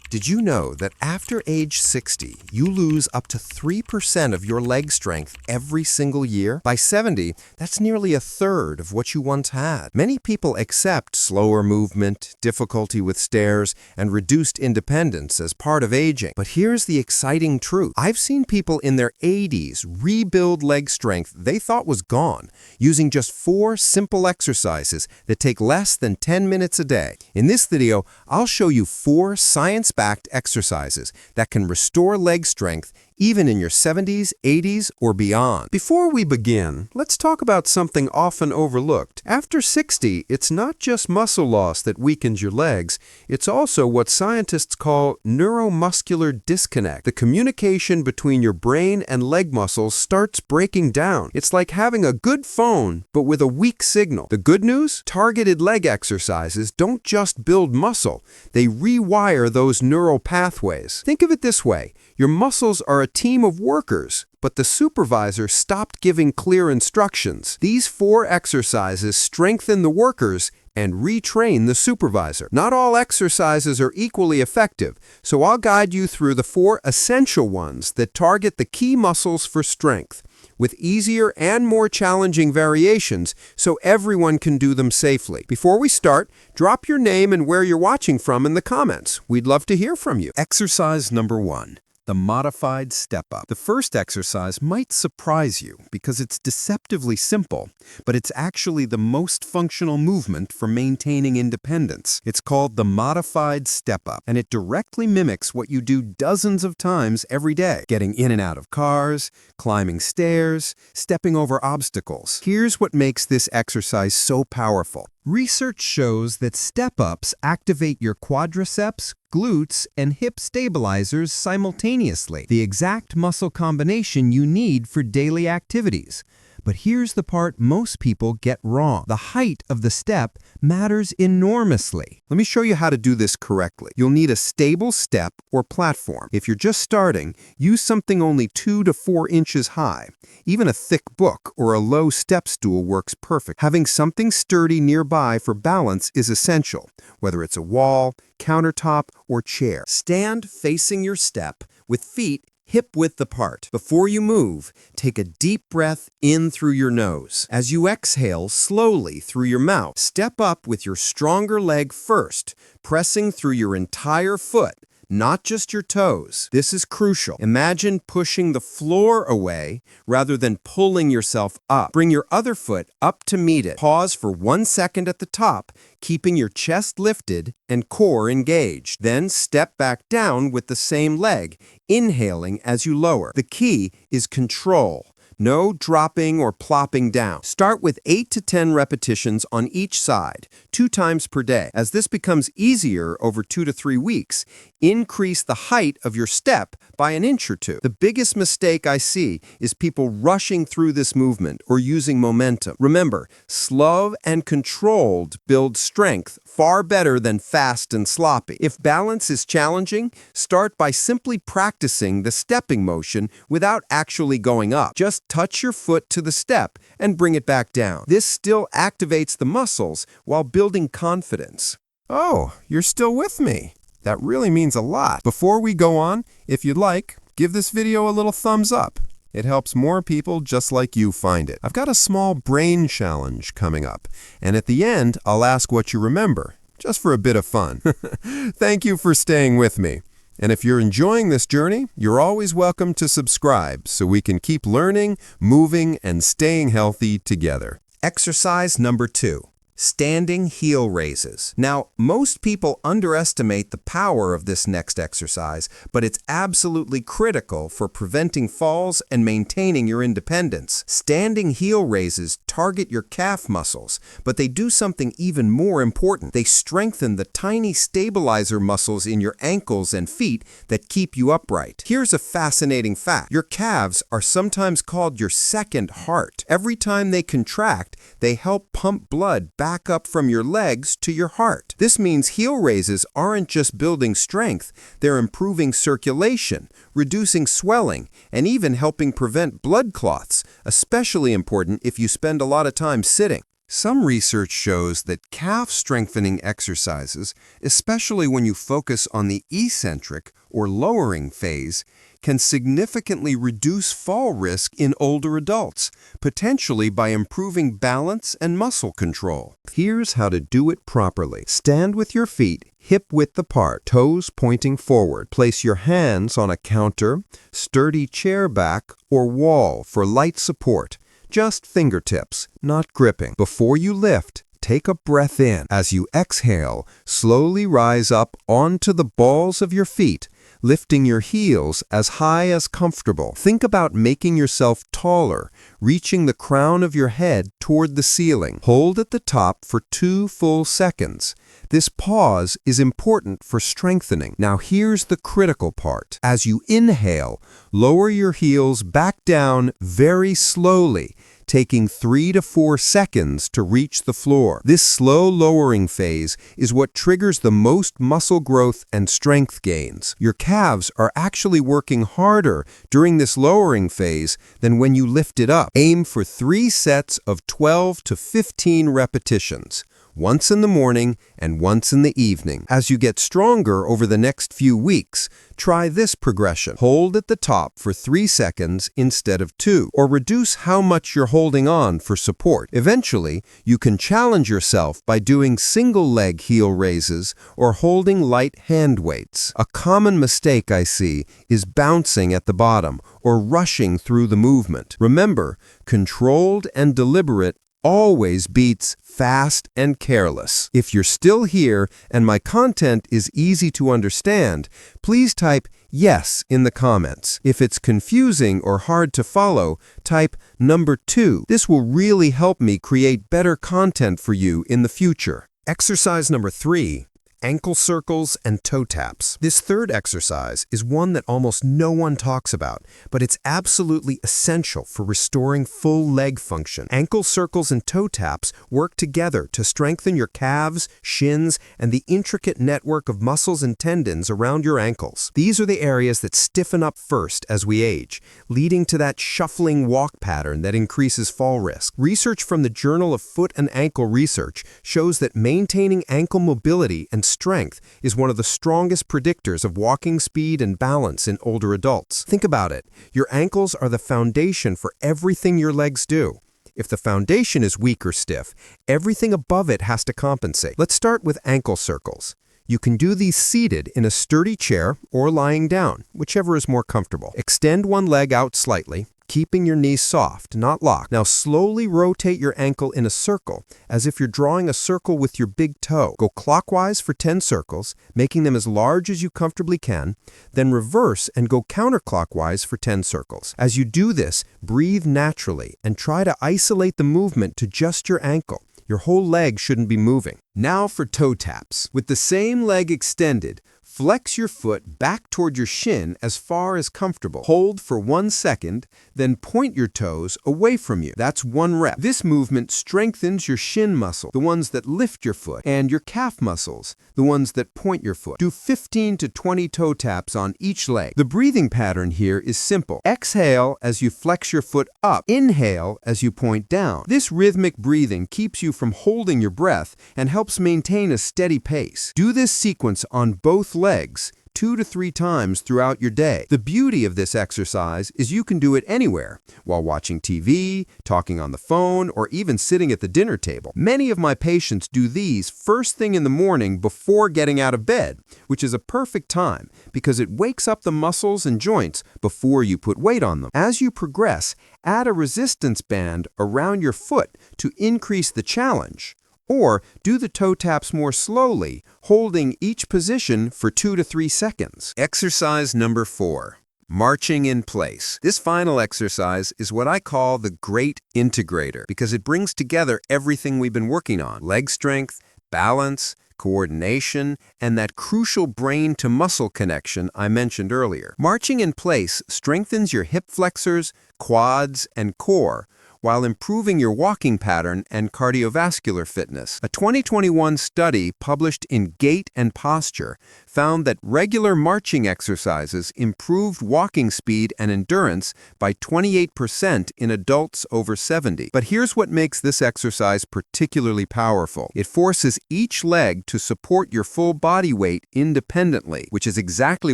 Did you know that after age 60, you lose up to 3% of your leg strength every single year? By 70, that's nearly a third of what you once had. Many people accept slower movement, difficulty with stairs, and reduced independence as part of aging. But here's the exciting truth. I've seen people in their 80s rebuild leg strength they thought was gone, using just 4 simple exercises that take less than 10 minutes a day. In this video, I'll show you 4 science-backed exercises that can restore leg strength even in your 70s, 80s, or beyond. Before we begin, let's talk about something often overlooked. After 60, it's not just muscle loss that weakens your legs, it's also what scientists call neuromuscular disconnect. The communication between your brain and leg muscles starts breaking down. It's like having a good phone, but with a weak signal. The good news? Targeted leg exercises don't just build muscle, they rewire those neural pathways. Think of it this way. Your muscles are a team of workers, but the supervisor stopped giving clear instructions. These 4 exercises strengthen the workers and retrain the supervisor. Not all exercises are equally effective, so I'll guide you through the 4 essential ones that target the key muscles for strength, with easier and more challenging variations so everyone can do them safely. Before we start, drop your name and where you're watching from in the comments. We'd love to hear from you. Exercise number 1. The modified step-up. The first exercise might surprise you because it's deceptively simple, but it's actually the most functional movement for maintaining independence. It's called the modified step-up, and it directly mimics what you do dozens of times every day, getting in and out of cars, climbing stairs, stepping over obstacles. Here's what makes this exercise so powerful. Research shows that step-ups activate your quadriceps, glutes, and hip stabilizers simultaneously, the exact muscle combination you need for daily activities. But here's the part most people get wrong. The height of the step matters enormously. Let me show you how to do this correctly. You'll need a stable step or platform. If you're just starting, use something only 2 to 4 inches high. Even a thick book or a low step stool works perfect. Having something sturdy nearby for balance is essential, whether it's a wall, countertop, or chair. Stand facing your step with feet hip-width apart. Before you move, take a deep breath in through your nose. As you exhale slowly through your mouth, step up with your stronger leg first, pressing through your entire foot, not just your toes. This is crucial. Imagine pushing the floor away rather than pulling yourself up. Bring your other foot up to meet it. Pause for 1 second at the top, keeping your chest lifted and core engaged. Then step back down with the same leg, inhaling as you lower. The key is control. No dropping or plopping down. Start with 8 to 10 repetitions on each side, 2 times per day. As this becomes easier over 2 to 3 weeks, increase the height of your step by an inch or 2. The biggest mistake I see is people rushing through this movement or using momentum. Remember, slow and controlled build strength far better than fast and sloppy. If balance is challenging, start by simply practicing the stepping motion without actually going up. Just touch your foot to the step and bring it back down. This still activates the muscles while building confidence. Oh, you're still with me. That really means a lot. Before we go on, if you'd like, give this video a little thumbs up. It helps more people just like you find it. I've got a small brain challenge coming up, and at the end, I'll ask what you remember, just for a bit of fun. Thank you for staying with me. And if you're enjoying this journey, you're always welcome to subscribe so we can keep learning, moving, and staying healthy together. Exercise number 2. Standing heel raises. Now, most people underestimate the power of this next exercise, but it's absolutely critical for preventing falls and maintaining your independence. Standing heel raises target your calf muscles, but they do something even more important. They strengthen the tiny stabilizer muscles in your ankles and feet that keep you upright. Here's a fascinating fact. Your calves are sometimes called your second heart. Every time they contract, they help pump blood back up from your legs to your heart. This means heel raises aren't just building strength, they're improving circulation, reducing swelling, and even helping prevent blood clots, especially important if you spend a lot of time sitting. Some research shows that calf strengthening exercises, especially when you focus on the eccentric or lowering phase, can significantly reduce fall risk in older adults, potentially by improving balance and muscle control. Here's how to do it properly. Stand with your feet hip-width apart, toes pointing forward. Place your hands on a counter, sturdy chair back, or wall for light support. Just fingertips, not gripping. Before you lift, take a breath in. As you exhale, slowly rise up onto the balls of your feet, lifting your heels as high as comfortable. Think about making yourself taller, reaching the crown of your head toward the ceiling. Hold at the top for 2 full seconds. This pause is important for strengthening. Now here's the critical part. As you inhale, lower your heels back down very slowly, taking 3 to 4 seconds to reach the floor. This slow lowering phase is what triggers the most muscle growth and strength gains. Your calves are actually working harder during this lowering phase than when you lift it up. Aim for 3 sets of 12 to 15 repetitions. Once in the morning and once in the evening. As you get stronger over the next few weeks, try this progression. Hold at the top for 3 seconds instead of 2, or reduce how much you're holding on for support. Eventually, you can challenge yourself by doing single leg heel raises or holding light hand weights. A common mistake I see is bouncing at the bottom or rushing through the movement. Remember, controlled and deliberate always beats fast and careless. If you're still here and my content is easy to understand, please type yes in the comments. If it's confusing or hard to follow, type number 2. This will really help me create better content for you in the future. Exercise number 3. Ankle circles and toe taps. This third exercise is one that almost no one talks about, but it's absolutely essential for restoring full leg function. Ankle circles and toe taps work together to strengthen your calves, shins, and the intricate network of muscles and tendons around your ankles. These are the areas that stiffen up first as we age, leading to that shuffling walk pattern that increases fall risk. Research from the Journal of Foot and Ankle Research shows that maintaining ankle mobility and strength is one of the strongest predictors of walking speed and balance in older adults. Think about it. Your ankles are the foundation for everything your legs do. If the foundation is weak or stiff, everything above it has to compensate. Let's start with ankle circles. You can do these seated in a sturdy chair or lying down, whichever is more comfortable. Extend one leg out slightly, keeping your knees soft, not locked. Now slowly rotate your ankle in a circle, as if you're drawing a circle with your big toe. Go clockwise for 10 circles, making them as large as you comfortably can, then reverse and go counterclockwise for 10 circles. As you do this, breathe naturally and try to isolate the movement to just your ankle. Your whole leg shouldn't be moving. Now for toe taps. With the same leg extended, flex your foot back toward your shin as far as comfortable. Hold for 1 second, then point your toes away from you. That's 1 rep. This movement strengthens your shin muscle, the ones that lift your foot, and your calf muscles, the ones that point your foot. Do 15 to 20 toe taps on each leg. The breathing pattern here is simple. Exhale as you flex your foot up. Inhale as you point down. This rhythmic breathing keeps you from holding your breath and helps maintain a steady pace. Do this sequence on both legs 2 to 3 times throughout your day. The beauty of this exercise is you can do it anywhere, while watching TV, talking on the phone, or even sitting at the dinner table. Many of my patients do these first thing in the morning before getting out of bed, which is a perfect time because it wakes up the muscles and joints before you put weight on them. As you progress, add a resistance band around your foot to increase the challenge. Or do the toe taps more slowly, holding each position for 2 to 3 seconds. Exercise number 4. Marching in place. This final exercise is what I call the great integrator because it brings together everything we've been working on: leg strength, balance, coordination, and that crucial brain-to-muscle connection I mentioned earlier. Marching in place strengthens your hip flexors, quads, and core, while improving your walking pattern and cardiovascular fitness. A 2021 study published in Gait and Posture found that regular marching exercises improved walking speed and endurance by 28% in adults over 70. But here's what makes this exercise particularly powerful. It forces each leg to support your full body weight independently, which is exactly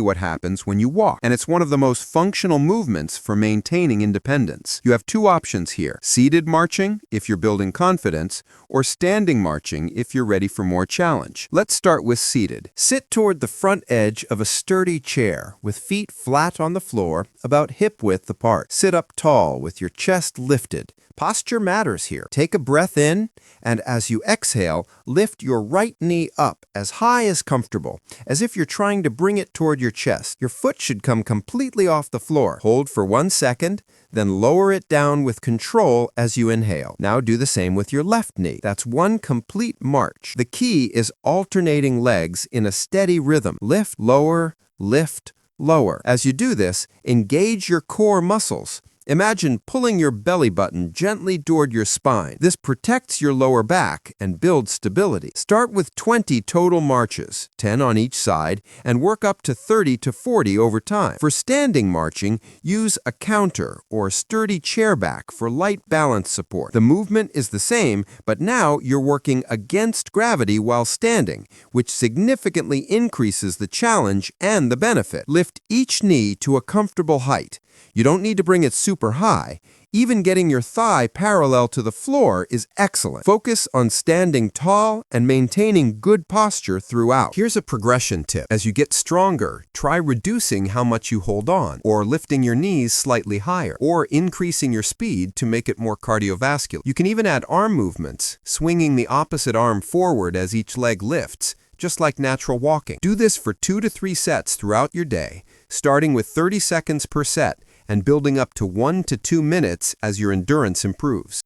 what happens when you walk. And it's one of the most functional movements for maintaining independence. You have two options here: seated marching, if you're building confidence, or standing marching if you're ready for more challenge. Let's start with seated. Sit toward the front edge of a sturdy chair with feet flat on the floor, about hip width apart. Sit up tall with your chest lifted. Posture matters here. Take a breath in, and as you exhale, lift your right knee up as high as comfortable, as if you're trying to bring it toward your chest. Your foot should come completely off the floor. Hold for 1 second, then lower it down with control as you inhale. Now do the same with your left knee. That's one complete march. The key is alternating legs in a steady rhythm. Lift, lower, lift, lower. As you do this, engage your core muscles. Imagine pulling your belly button gently toward your spine. This protects your lower back and builds stability. Start with 20 total marches, 10 on each side, and work up to 30 to 40 over time. For standing marching, use a counter or sturdy chair back for light balance support. The movement is the same, but now you're working against gravity while standing, which significantly increases the challenge and the benefit. Lift each knee to a comfortable height. You don't need to bring it super high. Even getting your thigh parallel to the floor is excellent. Focus on standing tall and maintaining good posture throughout. Here's a progression tip. As you get stronger, try reducing how much you hold on, or lifting your knees slightly higher, or increasing your speed to make it more cardiovascular. You can even add arm movements, swinging the opposite arm forward as each leg lifts, just like natural walking. Do this for 2 to 3 sets throughout your day, starting with 30 seconds per set, and building up to 1 to 2 minutes as your endurance improves.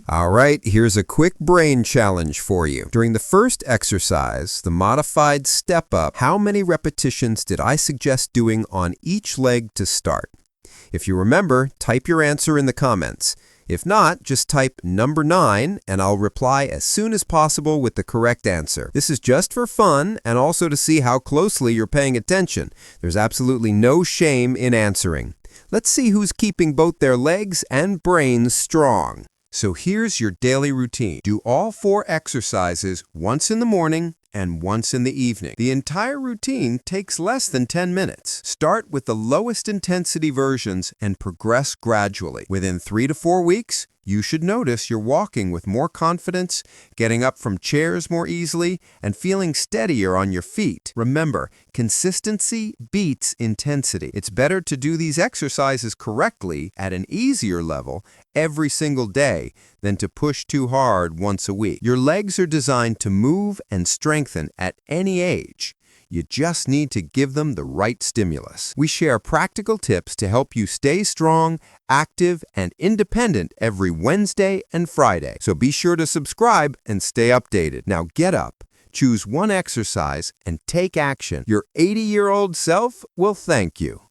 All right, here's a quick brain challenge for you. During the first exercise, the modified step up, how many repetitions did I suggest doing on each leg to start? If you remember, type your answer in the comments. If not, just type number 9 and I'll reply as soon as possible with the correct answer. This is just for fun and also to see how closely you're paying attention. There's absolutely no shame in answering. Let's see who's keeping both their legs and brains strong. So here's your daily routine. Do all 4 exercises once in the morning and once in the evening. The entire routine takes less than 10 minutes. Start with the lowest intensity versions and progress gradually. Within 3 to 4 weeks, you should notice you're walking with more confidence, getting up from chairs more easily, and feeling steadier on your feet. Remember, consistency beats intensity. It's better to do these exercises correctly at an easier level every single day than to push too hard once a week. Your legs are designed to move and strengthen at any age. You just need to give them the right stimulus. We share practical tips to help you stay strong, active, and independent every Wednesday and Friday. So be sure to subscribe and stay updated. Now get up, choose one exercise, and take action. Your 80-year-old self will thank you.